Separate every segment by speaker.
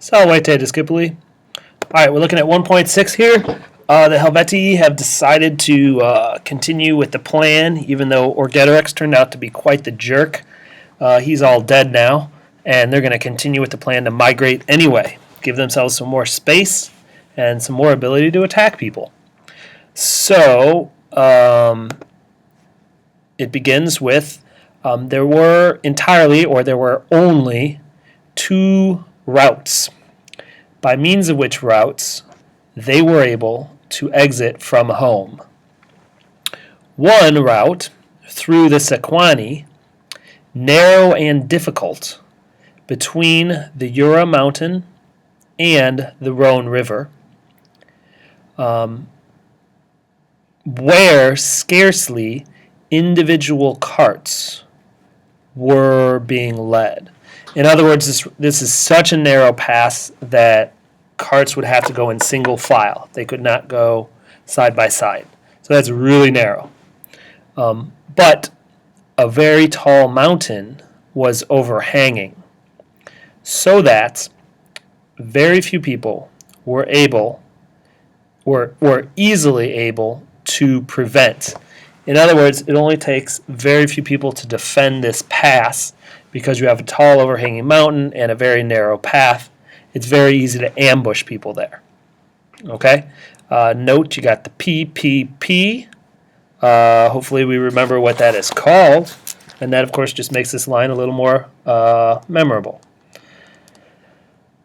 Speaker 1: Salve Discipuli. All right, we're looking at 1.6 here. The Helvetii have decided to continue with the plan, even though Orgetorix turned out to be quite the jerk. He's all dead now, and they're going to continue with the plan to migrate anyway, give themselves some more space and some more ability to attack people. So it begins with there were only two routes, by means of which routes they were able to exit from home. One route, through the Sequani, narrow and difficult, between the Jura mountain and the Rhone River, where scarcely individual carts were being led. In other words, this is such a narrow pass that carts would have to go in single file. They could not go side by side. So that's really narrow. But a very tall mountain was overhanging, so that very few people were easily able to prevent. In other words, it only takes very few people to defend this pass because you have a tall overhanging mountain and a very narrow path. It's very easy to ambush people there. Okay? Note you got the PPP. Hopefully we remember what that is called. And that, of course, just makes this line a little more memorable.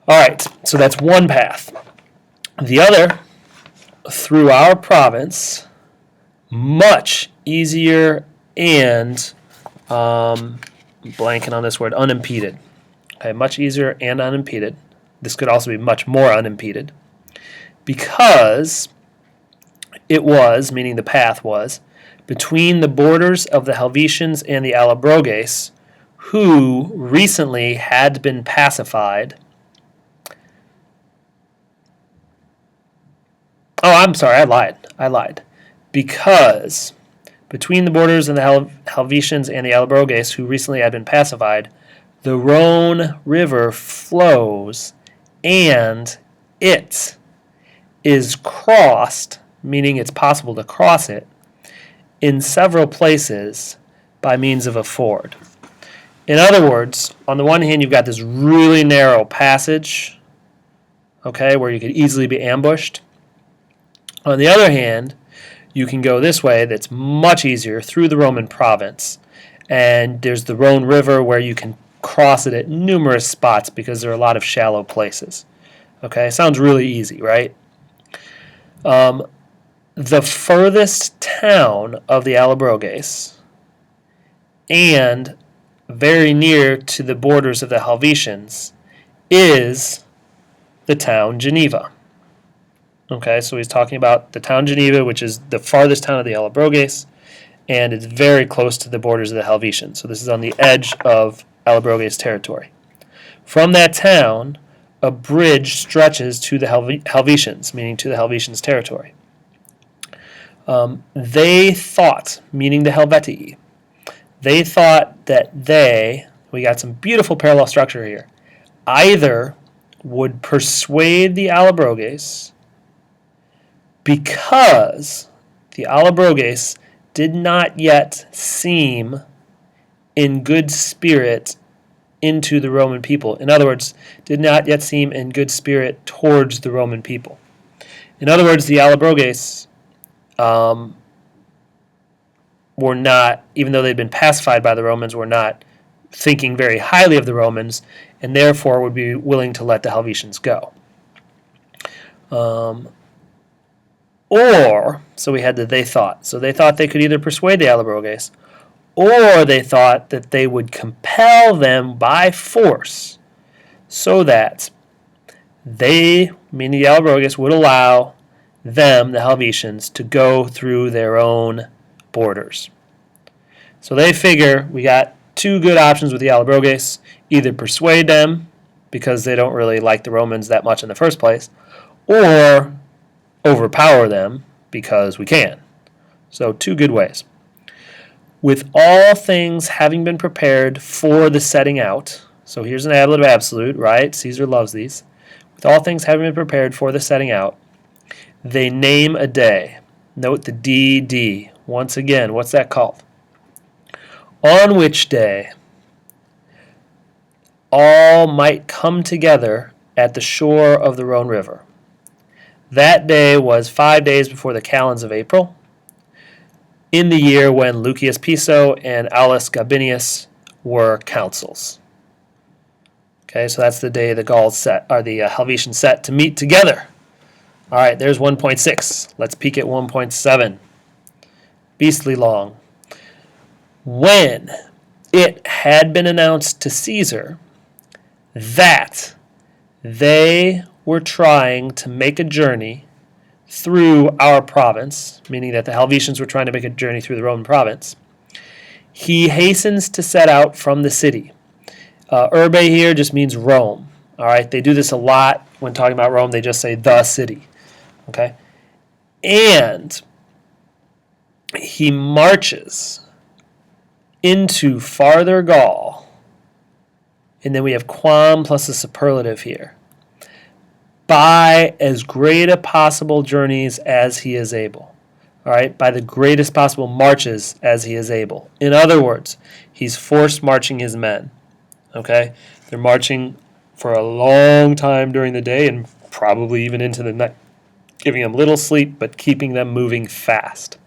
Speaker 1: All right, so that's one path. The other, through our province, much easier and blanking on this word, unimpeded. Okay, much easier and unimpeded. This could also be much more unimpeded, because it was, meaning the path was, between the borders of the Helvetians and the Allobroges, who recently had been pacified. Oh, I'm sorry, I lied. Because between the borders of the Helvetians and the Allobroges, who recently had been pacified, the Rhone River flows, and it is crossed, meaning it's possible to cross it, in several places by means of a ford. In other words, on the one hand, you've got this really narrow passage, okay, where you could easily be ambushed. On the other hand, you can go this way that's much easier through the Roman province. And there's the Rhone River where you can cross it at numerous spots because there are a lot of shallow places. Okay, sounds really easy, right? The furthest town of the Allobroges, and very near to the borders of the Helvetians, is the town Geneva. Okay, so he's talking about the town Geneva, which is the farthest town of the Allobroges, and it's very close to the borders of the Helvetians. So this is on the edge of Allobroges territory. From that town, a bridge stretches to the Helvetians, meaning to the Helvetians territory. They thought, meaning the Helvetii, they thought that we got some beautiful parallel structure here, either would persuade the Allobroges, because the Allobroges did not yet seem in good spirit into the Roman people. In other words, did not yet seem in good spirit towards the Roman people. In other words, the Allobroges were not, even though they'd been pacified by the Romans, were not thinking very highly of the Romans, and therefore would be willing to let the Helvetians go. So we had the they thought. So they thought they could either persuade the Allobroges, or they thought that they would compel them by force, so that they, meaning the Allobroges, would allow them, the Helvetians, to go through their own borders. So they figure we got two good options with the Allobroges: either persuade them, because they don't really like the Romans that much in the first place, or overpower them, because we can. So two good ways. With all things having been prepared for the setting out, so here's an adlative absolute, right? Caesar loves these. with all things having been prepared for the setting out, they name a day. Note the DD. Once again, what's that called? On which day all might come together at the shore of the Rhone River. That day was 5 days before the calends of April, in the year when Lucius Piso and Aulus Gabinius were consuls. Okay, so that's the day the Gauls set, or the Helvetians set to meet together. All right, there's 1.6. Let's peek at 1.7. Beastly long. When it had been announced to Caesar that they were trying to make a journey through our province, meaning that the Helvetians were trying to make a journey through the Roman province, he hastens to set out from the city. Urbe here just means Rome. All right, they do this a lot when talking about Rome. They just say the city. Okay, and he marches into farther Gaul, and then we have quam plus a superlative here, by as great a possible journeys as he is able. All right, by the greatest possible marches as he is able. In other words, he's forced marching his men. Okay, they're marching for a long time during the day and probably even into the night, giving them little sleep but keeping them moving fast.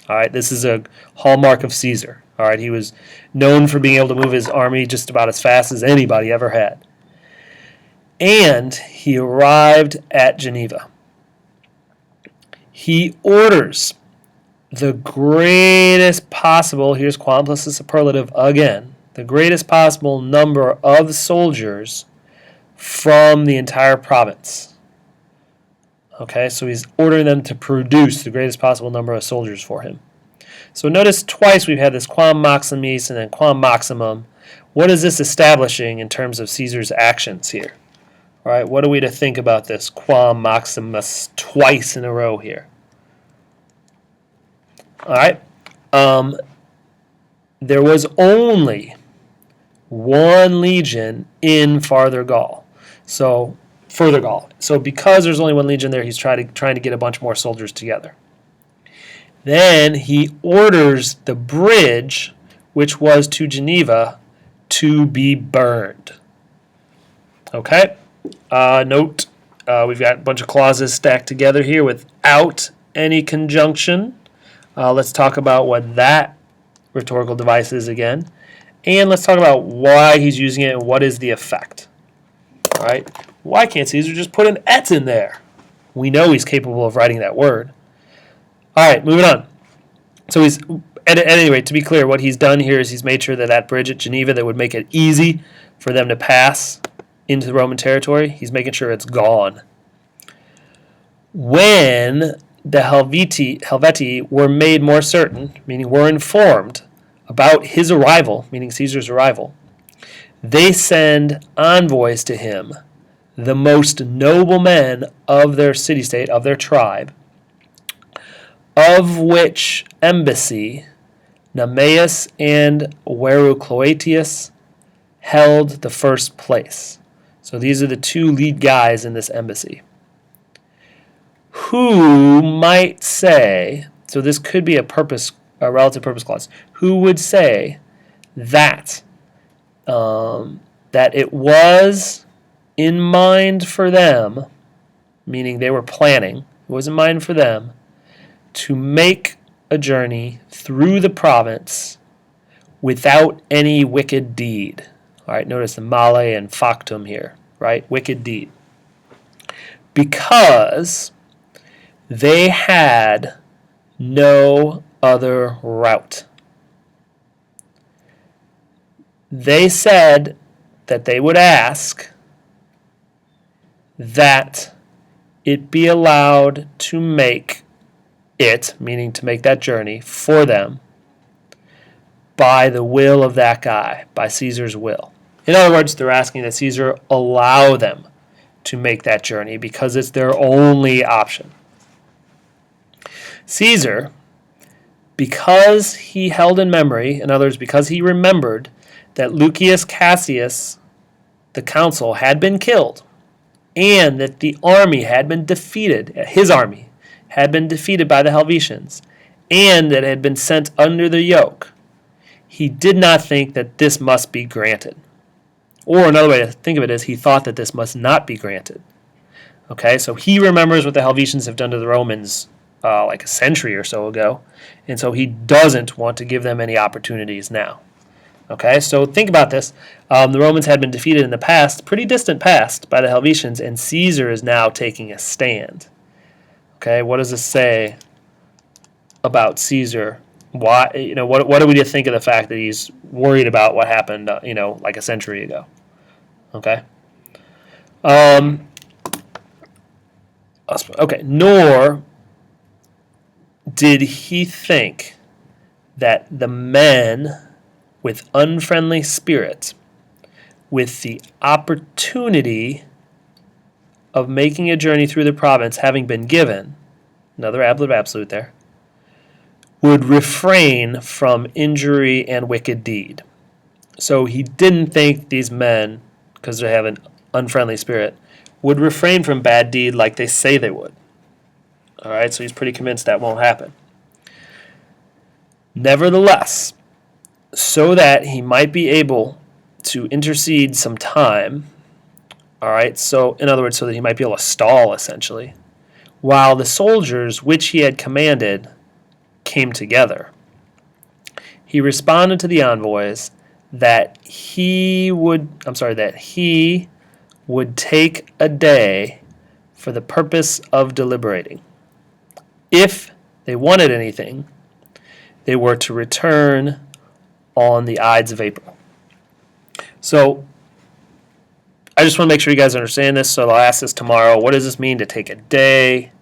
Speaker 1: All right, this is a hallmark of Caesar. All right, he was known for being able to move his army just about as fast as anybody ever had. And he arrived at Geneva. He orders the greatest possible, here's quam plus the superlative again, the greatest possible number of soldiers from the entire province. Okay, so he's ordering them to produce the greatest possible number of soldiers for him. So notice twice we've had this quam maximis and then quam maximum. What is this establishing in terms of Caesar's actions here? All right, what are we to think about this quam maximus twice in a row here? All right, there was only one legion in farther Gaul. So further Gaul. So because there's only one legion there, he's trying to get a bunch more soldiers together. Then he orders the bridge, which was to Geneva, to be burned. Okay? Note, we've got a bunch of clauses stacked together here without any conjunction. Let's talk about what that rhetorical device is again. And let's talk about why he's using it and what is the effect. All right? Why can't Caesar just put an et in there? We know he's capable of writing that word. All right, moving on. So he's, at any rate, to be clear, what he's done here is he's made sure that that bridge at Geneva that would make it easy for them to pass into the Roman territory, he's making sure it's gone. When the Helvetii were made more certain, meaning were informed about his arrival, meaning Caesar's arrival, they send envoys to him, the most noble men of their city-state, of their tribe, of which embassy Nemeus and Verucloetius held the first place. So these are the two lead guys in this embassy. Who might say, so this could be a relative purpose clause, who would say that that it was in mind for them, meaning they were planning, it was in mind for them to make a journey through the province without any wicked deed. All right, notice the male and factum here, right? Wicked deed. Because they had no other route. They said that they would ask that it be allowed to make it, meaning to make that journey for them, by the will of that guy, by Caesar's will. In other words, they're asking that Caesar allow them to make that journey because it's their only option. Caesar, because he held in memory, in other words, because he remembered that Lucius Cassius, the consul, had been killed, and that the army had been defeated, his army had been defeated by the Helvetians, and that it had been sent under the yoke, he did not think that this must be granted. Or another way to think of it is he thought that this must not be granted. Okay, so he remembers what the Helvetians have done to the Romans like a century or so ago, and so he doesn't want to give them any opportunities now. Okay, so think about this. The Romans had been defeated in the past, pretty distant past, by the Helvetians, and Caesar is now taking a stand. Okay, what does this say about Caesar? Why, what do we think of the fact that he's worried about what happened, like a century ago? Okay. Okay. Nor did he think that the men with unfriendly spirit, with the opportunity of making a journey through the province having been given, another ablative absolute there, would refrain from injury and wicked deed. So he didn't think these men, because they have an unfriendly spirit, would refrain from bad deed like they say they would. All right, so he's pretty convinced that won't happen. Nevertheless, so that he might be able to intercede some time, all right, so in other words, so that he might be able to stall, essentially, while the soldiers which he had commanded came together, he responded to the envoys that he would take a day for the purpose of deliberating. If they wanted anything, they were to return on the Ides of April. So I just want to make sure you guys understand this, so I'll ask this tomorrow. What does this mean to take a day?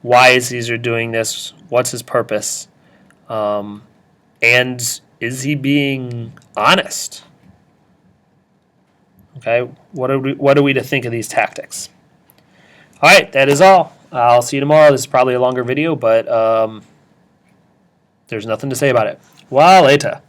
Speaker 1: Why is Caesar doing this? What's his purpose? And is he being honest? Okay, what are we to think of these tactics? All right, that is all. I'll see you tomorrow. This is probably a longer video, but there's nothing to say about it. Well, later.